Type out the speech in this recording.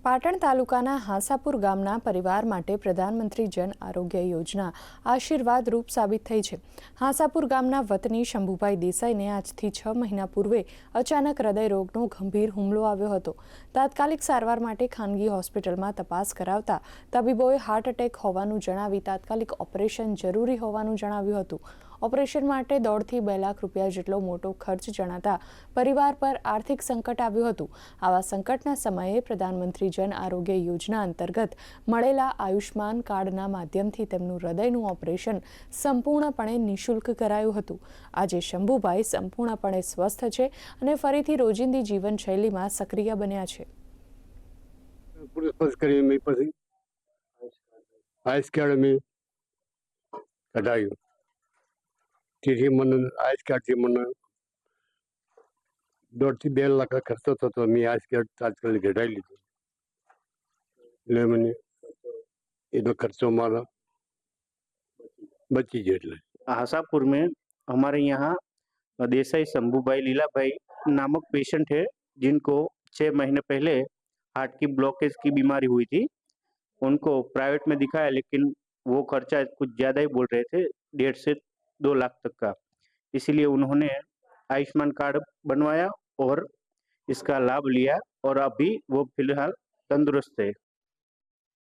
પાટણ તાલુકાના હાંસાપુર ગામના પરિવાર માટે પ્રધાનમંત્રી જન આરોગ્ય યોજના આશીર્વાદરૂપ સાબિત થઈ છે। હાંસાપુર ગામના વતની શંભુભાઈ દેસાઈને આજથી 6 મહિના પૂર્વે અચાનક હૃદય રોગનો ગંભીર હુમલો આવ્યો હતો। તાત્કાલિક સારવાર માટે ખાનગી હોસ્પિટલમાં તપાસ કરાવતા તબીબોએ હાર્ટ એટેક હોવાનું જણાવી તાત્કાલિક ઓપરેશન જરૂરી હોવાનું જણાવ્યું હતું। ઓપરેશન માટે 1.5 થી 2 લાખ રૂપિયા જેટલો મોટો ખર્ચ જણાતા પરિવાર પર આર્થિક સંકટ આવ્યું હતું। આવા સંકટના સમયે પ્રધાનમંત્રી જન આરોગ્ય યોજના અંતર્ગત મળેલા આયુષ્માન કાર્ડના માધ્યમથી તેમનું હૃદયનું ઓપરેશન સંપૂર્ણપણે નિઃશુલ્ક કરાયું હતું। આજે શંભુભાઈ સંપૂર્ણપણે સ્વસ્થ છે અને ફરીથી રોજિંદી જીવનશૈલીમાં સક્રિય બન્યા છે। તેથી મને આઈસ કાર્ડથી મને 1.5 થી 2 લાખ ખર્ચો થતો। મેં આઈસ કાર્ડ તાત્કાલિક કઢાવી લીધું એટલે મને એનો खर्चो मारा बची गया। એટલે हासापुर में हमारे यहाँ देसाई शंभू भाई लीला भाई नामक पेशेंट है, जिनको 6 महीने पहले हार्ट की ब्लॉकेज की बीमारी हुई थी। उनको प्राइवेट में दिखाया, लेकिन वो खर्चा कुछ ज़्यादा ही बोल रहे थे, 1.5 से 2 लाख तक का। इसीलिए उन्होंने आयुष्मान कार्ड बनवाया और इसका लाभ लिया और अभी वो फिलहाल तंदुरुस्त है।